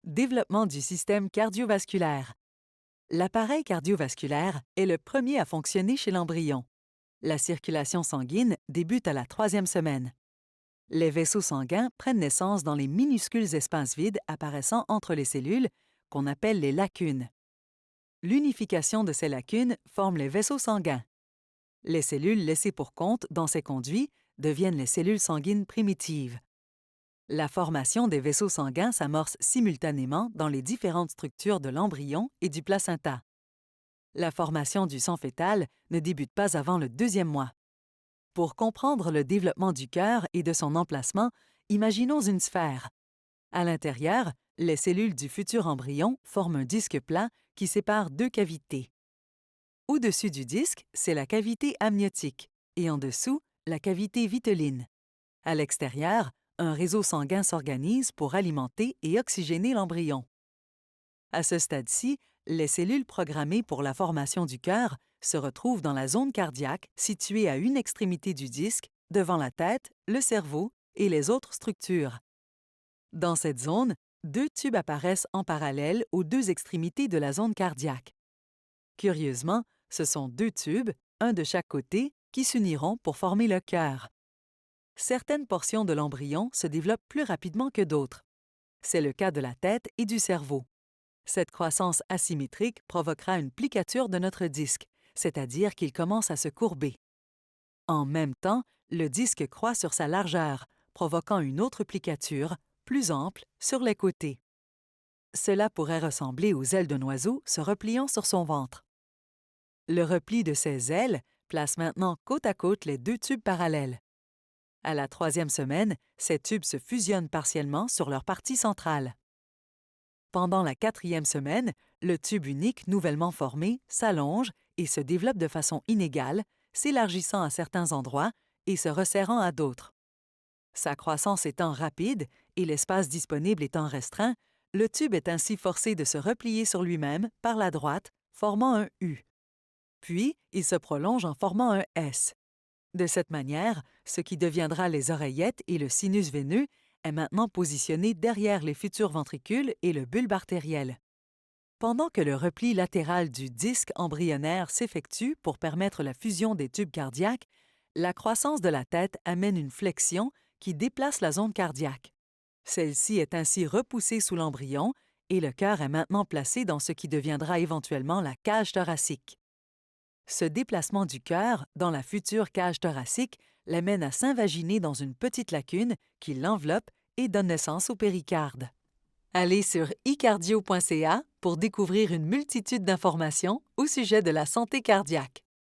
Développement du système cardiovasculaire. L'appareil cardiovasculaire est le premier à fonctionner chez l'embryon. La circulation sanguine débute à la troisième semaine. Les vaisseaux sanguins prennent naissance dans les minuscules espaces vides apparaissant entre les cellules, qu'on appelle les lacunes. L'unification de ces lacunes forme les vaisseaux sanguins. Les cellules laissées pour compte dans ces conduits deviennent les cellules sanguines primitives. La formation des vaisseaux sanguins s'amorce simultanément dans les différentes structures de l'embryon et du placenta. La formation du sang fœtal ne débute pas avant le deuxième mois. Pour comprendre le développement du cœur et de son emplacement, imaginons une sphère. À l'intérieur, les cellules du futur embryon forment un disque plat qui sépare deux cavités. Au-dessus du disque, c'est la cavité amniotique et en dessous, la cavité vitelline. À l'extérieur, un réseau sanguin s'organise pour alimenter et oxygéner l'embryon. À ce stade-ci, les cellules programmées pour la formation du cœur se retrouvent dans la zone cardiaque située à une extrémité du disque, devant la tête, le cerveau et les autres structures. Dans cette zone, deux tubes apparaissent en parallèle aux deux extrémités de la zone cardiaque. Curieusement, ce sont deux tubes, un de chaque côté, qui s'uniront pour former le cœur. Certaines portions de l'embryon se développent plus rapidement que d'autres. C'est le cas de la tête et du cerveau. Cette croissance asymétrique provoquera une plicature de notre disque, c'est-à-dire qu'il commence à se courber. En même temps, le disque croît sur sa largeur, provoquant une autre plicature, plus ample, sur les côtés. Cela pourrait ressembler aux ailes d'un oiseau se repliant sur son ventre. Le repli de ces ailes place maintenant côte à côte les deux tubes parallèles. À la troisième semaine, ces tubes se fusionnent partiellement sur leur partie centrale. Pendant la quatrième semaine, le tube unique nouvellement formé s'allonge et se développe de façon inégale, s'élargissant à certains endroits et se resserrant à d'autres. Sa croissance étant rapide et l'espace disponible étant restreint, le tube est ainsi forcé de se replier sur lui-même par la droite, formant un U. Puis, il se prolonge en formant un S. De cette manière, ce qui deviendra les oreillettes et le sinus veineux est maintenant positionné derrière les futurs ventricules et le bulbe artériel. Pendant que le repli latéral du disque embryonnaire s'effectue pour permettre la fusion des tubes cardiaques, la croissance de la tête amène une flexion qui déplace la zone cardiaque. Celle-ci est ainsi repoussée sous l'embryon et le cœur est maintenant placé dans ce qui deviendra éventuellement la cage thoracique. Ce déplacement du cœur dans la future cage thoracique l'amène à s'invaginer dans une petite lacune qui l'enveloppe et donne naissance au péricarde. Allez sur icardio.ca pour découvrir une multitude d'informations au sujet de la santé cardiaque.